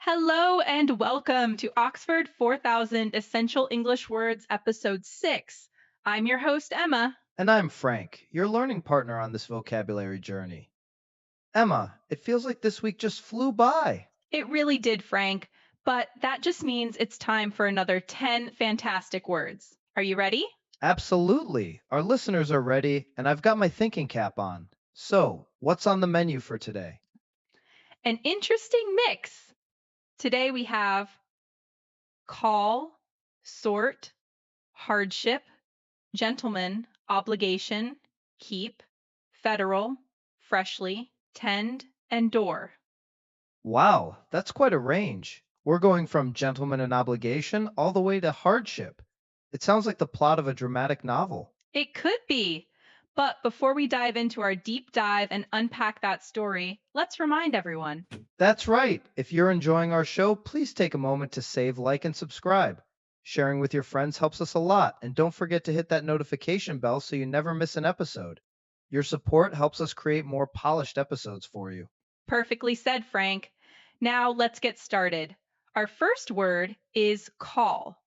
Hello and welcome to Oxford 4000 Essential English Words, Episode 6. I'm your host, Emma. And I'm Frank, your learning partner on this vocabulary journey. Emma, it feels like this week just flew by. It really did, Frank, but that just means it's time for another 10 fantastic words. Are you ready? Absolutely. Our listeners are ready, and I've got my thinking cap on. So, what's on the menu for today? An interesting mix. Today we have call, sort, hardship, gentleman, obligation, keep, federal, freshly, tend, and door. Wow, that's quite a range. We're going from gentleman and obligation all the way to hardship. It sounds like the plot of a dramatic novel. It could be. But before we dive into our deep dive and unpack that story, let's remind everyone. That's right. If you're enjoying our show, please take a moment to save, like, and subscribe. Sharing with your friends helps us a lot, and don't forget to hit that notification bell so you never miss an episode. Your support helps us create more polished episodes for you. Perfectly said, Frank. Now let's get started. Our first word is call.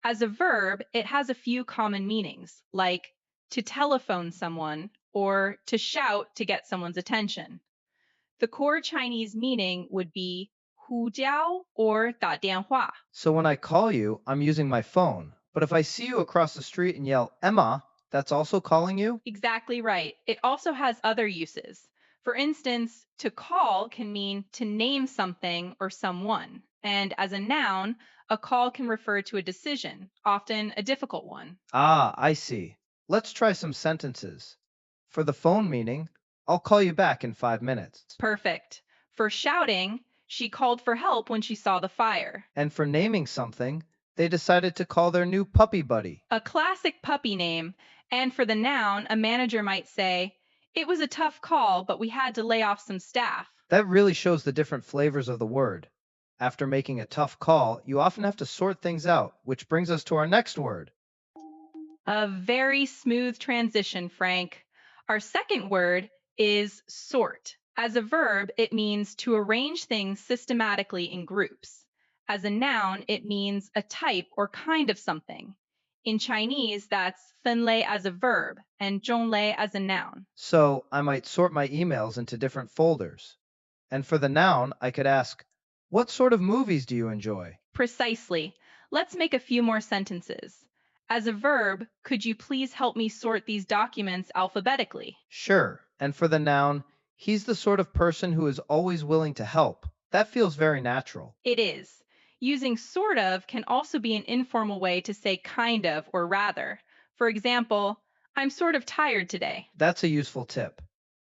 As a verb, it has a few common meanings, like to telephone someone or to shout to get someone's attention. The core Chinese meaning would be hu jiao or da dianhua. So when I call you, I'm using my phone. But if I see you across the street and yell, Emma, that's also calling you? Exactly right. It also has other uses. For instance, to call can mean to name something or someone. And as a noun, a call can refer to a decision, often a difficult one. Ah, I see. Let's try some sentences. For the phone meaning, I'll call you back in 5 minutes. Perfect. For shouting, she called for help when she saw the fire. And for naming something, they decided to call their new puppy buddy. A classic puppy name. And for the noun, a manager might say, it was a tough call, but we had to lay off some staff. That really shows the different flavors of the word. After making a tough call, you often have to sort things out, which brings us to our next word. A very smooth transition, Frank. Our second word is sort. As a verb, it means to arrange things systematically in groups. As a noun, it means a type or kind of something. In Chinese, that's 分类 as a verb and 种类 as a noun. So I might sort my emails into different folders. And for the noun, I could ask, what sort of movies do you enjoy? Precisely. Let's make a few more sentences. As a verb, could you please help me sort these documents alphabetically? Sure. And for the noun, he's the sort of person who is always willing to help. That feels very natural. It is. Using sort of can also be an informal way to say kind of or rather. For example, I'm sort of tired today. That's a useful tip.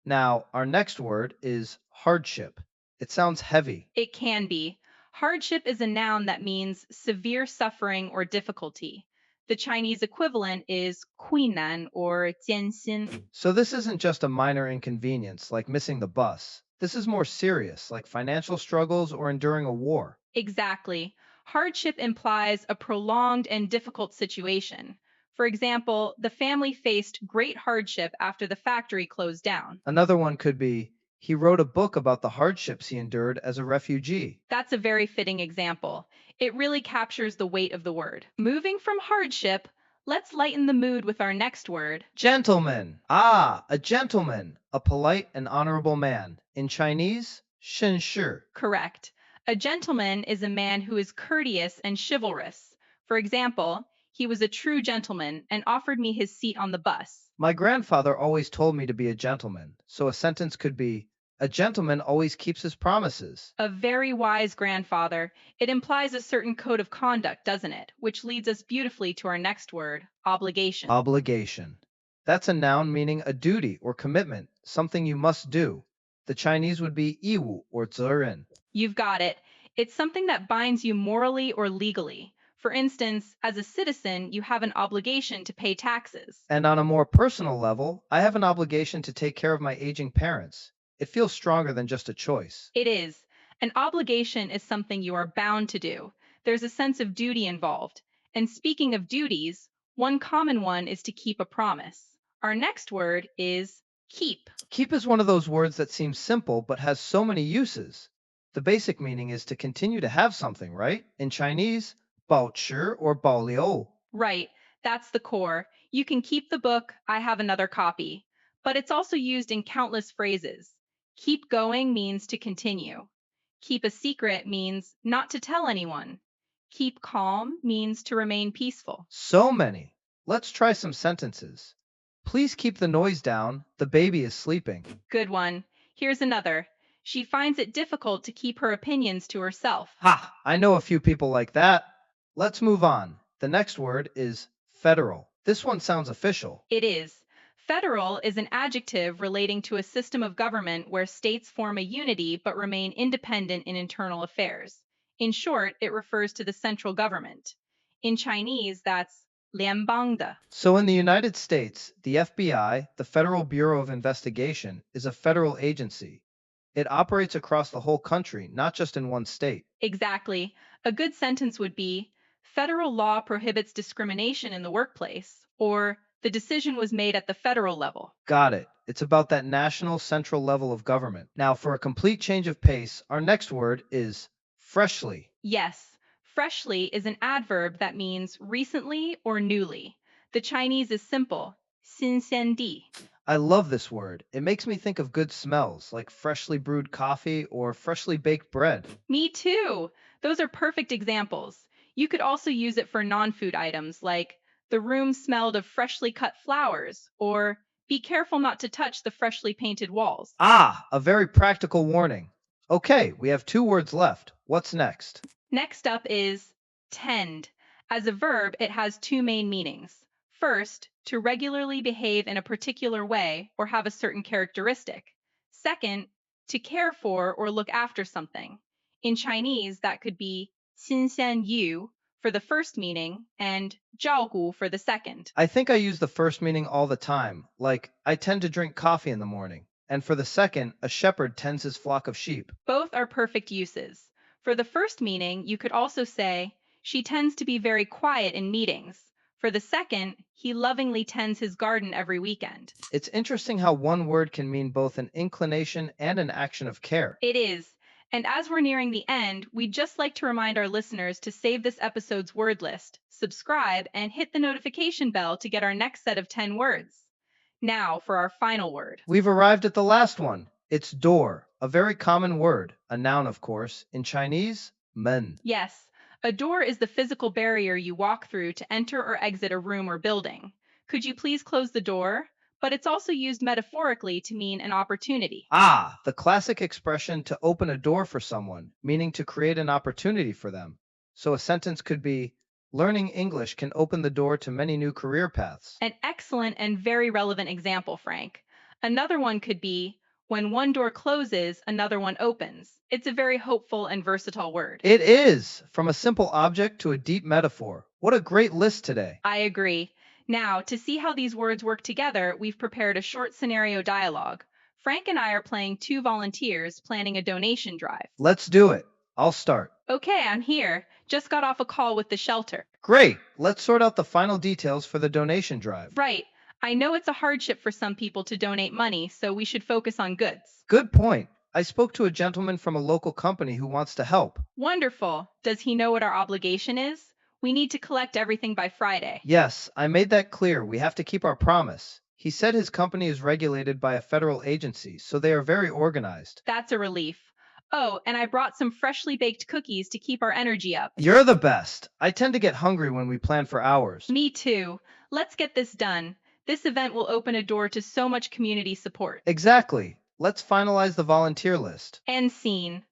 Now, our next word is hardship. It sounds heavy. It can be. Hardship is a noun that means severe suffering or difficulty. The Chinese equivalent is 困难 or 艰辛. So this isn't just a minor inconvenience like missing the bus. This is more serious, like financial struggles or enduring a war. Exactly. Hardship implies a prolonged and difficult situation. For example, the family faced great hardship after the factory closed down. Another one could be he wrote a book about the hardships he endured as a refugee. That's a very fitting example. It really captures the weight of the word. Moving from hardship, let's lighten the mood with our next word. Gentleman. Ah, a gentleman, a polite and honorable man. In Chinese, 绅士. Correct. A gentleman is a man who is courteous and chivalrous. For example, he was a true gentleman and offered me his seat on the bus. My grandfather always told me to be a gentleman, so a sentence could be a gentleman always keeps his promises. A very wise grandfather. It implies a certain code of conduct, doesn't it? Which leads us beautifully to our next word, obligation. Obligation. That's a noun meaning a duty or commitment, something you must do. The Chinese would be 义务 or 责任. You've got it. It's something that binds you morally or legally. For instance, as a citizen, you have an obligation to pay taxes. And on a more personal level, I have an obligation to take care of my aging parents. It feels stronger than just a choice. It is. An obligation is something you are bound to do. There's a sense of duty involved. And speaking of duties, one common one is to keep a promise. Our next word is keep. Keep is one of those words that seems simple but has so many uses. The basic meaning is to continue to have something, right? In Chinese, 保持 or 保留. Right, that's the core. You can keep the book, I have another copy. But it's also used in countless phrases. Keep going means to continue. Keep a secret means not to tell anyone. Keep calm means to remain peaceful. So many. Let's try some sentences. Please keep the noise down. The baby is sleeping. Good one. Here's another. She finds it difficult to keep her opinions to herself. Ha! I know a few people like that. Let's move on. The next word is federal. This one sounds official. It is. Federal is an adjective relating to a system of government where states form a unity but remain independent in internal affairs. In short, it refers to the central government. In Chinese, that's 联邦的. So in the United States, the FBI, the Federal Bureau of Investigation, is a federal agency. It operates across the whole country, not just in one state. Exactly. A good sentence would be, federal law prohibits discrimination in the workplace, or the decision was made at the federal level. Got it. It's about that national central level of government. Now, for a complete change of pace, our next word is freshly. Yes, freshly is an adverb that means recently or newly. The Chinese is simple, 新鲜地. I love this word. It makes me think of good smells, like freshly brewed coffee or freshly baked bread. Me too. Those are perfect examples. You could also use it for non-food items like the room smelled of freshly cut flowers or be careful not to touch the freshly painted walls. Ah, a very practical warning. Okay, we have two words left. What's next? Next up is tend. As a verb, it has two main meanings. First, to regularly behave in a particular way or have a certain characteristic. Second, to care for or look after something. In Chinese, that could be 新鲜 you for the first meaning and 照顾 for the second. I think I use the first meaning all the time, like I tend to drink coffee in the morning. And for the second, a shepherd tends his flock of sheep. Both are perfect uses. For the first meaning, you could also say, she tends to be very quiet in meetings. For the second, he lovingly tends his garden every weekend. It's interesting how one word can mean both an inclination and an action of care. It is. And as we're nearing the end, we'd just like to remind our listeners to save this episode's word list, subscribe, and hit the notification bell to get our next set of 10 words. Now for our final word. We've arrived at the last one. It's door, a very common word, a noun, of course. In Chinese, men. Yes, a door is the physical barrier you walk through to enter or exit a room or building. Could you please close the door? But it's also used metaphorically to mean an opportunity. Ah, the classic expression to open a door for someone, meaning to create an opportunity for them. So a sentence could be, learning English can open the door to many new career paths. An excellent and very relevant example, Frank. Another one could be, when one door closes, another one opens. It's a very hopeful and versatile word. It is, from a simple object to a deep metaphor. What a great list today. I agree. Now, to see how these words work together, we've prepared a short scenario dialogue. Frank and I are playing two volunteers planning a donation drive. Let's do it. I'll start. Okay, I'm here. Just got off a call with the shelter. Great. Let's sort out the final details for the donation drive. Right. I know it's a hardship for some people to donate money, so we should focus on goods. Good point. I spoke to a gentleman from a local company who wants to help. Wonderful. Does he know what our obligation is? We need to collect everything by Friday. Yes, I made that clear. We have to keep our promise. He said his company is regulated by a federal agency, so they are very organized. That's a relief. Oh, and I brought some freshly baked cookies to keep our energy up. You're the best. I tend to get hungry when we plan for hours. Me too. Let's get this done. This event will open a door to so much community support. Exactly. Let's finalize the volunteer list. End scene.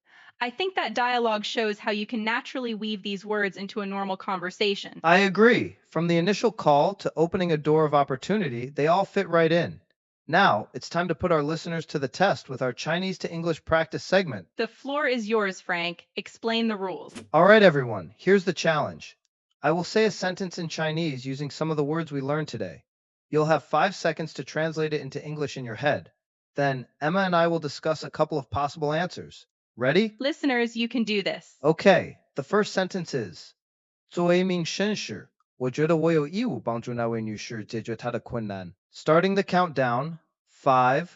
I think that dialogue shows how you can naturally weave these words into a normal conversation. I agree. From the initial call to opening a door of opportunity, they all fit right in. Now, it's time to put our listeners to the test with our Chinese to English practice segment. The floor is yours, Frank. Explain the rules. All right, everyone, here's the challenge. I will say a sentence in Chinese using some of the words we learned today. You'll have 5 seconds to translate it into English in your head. Then, Emma and I will discuss a couple of possible answers. Ready? Listeners, you can do this. Okay, the first sentence is 作为一名绅士，我觉得我有义务帮助那位女士解决她的困难. Starting the countdown, 5,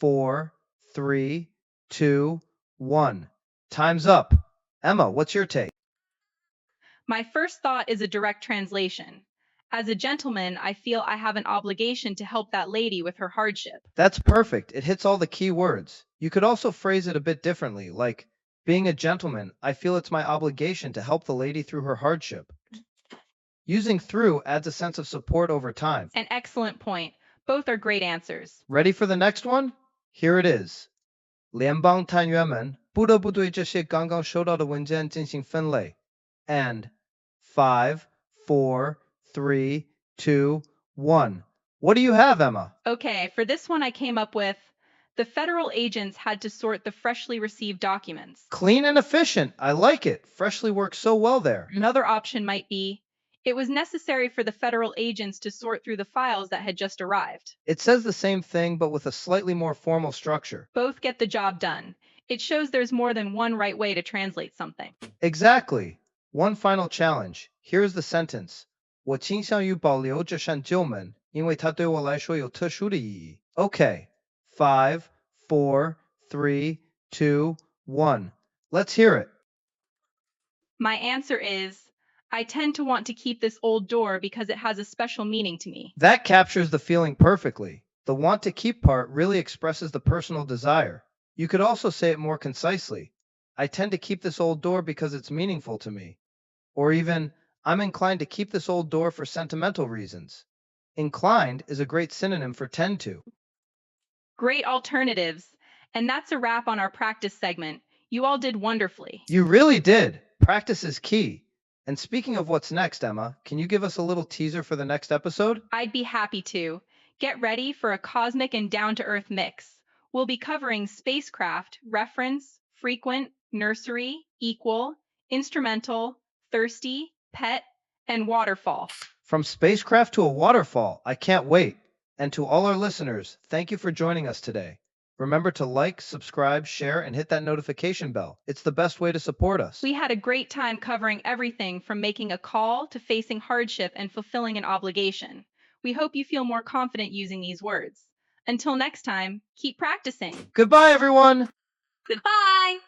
4, 3, 2, 1. Time's up. Emma, what's your take? My first thought is a direct translation. As a gentleman, I feel I have an obligation to help that lady with her hardship. That's perfect. It hits all the key words. You could also phrase it a bit differently, like, being a gentleman, I feel it's my obligation to help the lady through her hardship. Using through adds a sense of support over time. An excellent point. Both are great answers. Ready for the next one? Here it is. 联邦探员们不得不对这些刚刚收到的文件进行分类。And 5, 4, 3, 2, 1. What do you have, Emma? Okay, for this one I came up with the federal agents had to sort the freshly received documents. Clean and efficient. I like it. Freshly works so well there. Another option might be it was necessary for the federal agents to sort through the files that had just arrived. It says the same thing, but with a slightly more formal structure. Both get the job done. It shows there's more than one right way to translate something. Exactly. One final challenge. Here's the sentence. 我倾向于保留这扇旧门，因为它对我来说有特殊的意义. Okay. 5, 4, 3, 2, 1. Let's hear it. My answer is I tend to want to keep this old door because it has a special meaning to me. That captures the feeling perfectly. The want to keep part really expresses the personal desire. You could also say it more concisely. I tend to keep this old door because it's meaningful to me. Or even, I'm inclined to keep this old door for sentimental reasons. Inclined is a great synonym for tend to. Great alternatives. And that's a wrap on our practice segment. You all did wonderfully. You really did. Practice is key. And speaking of what's next, Emma, can you give us a little teaser for the next episode? I'd be happy to. Get ready for a cosmic and down-to-earth mix. We'll be covering spacecraft, reference, frequent, nursery, equal, instrumental, thirsty, pet, and waterfall. From spacecraft to a waterfall, I can't wait. And to all our listeners, thank you for joining us today. Remember to like, subscribe, share, and hit that notification bell. It's the best way to support us. We had a great time covering everything from making a call to facing hardship and fulfilling an obligation. We hope you feel more confident using these words. Until next time, keep practicing. Goodbye, everyone! Goodbye!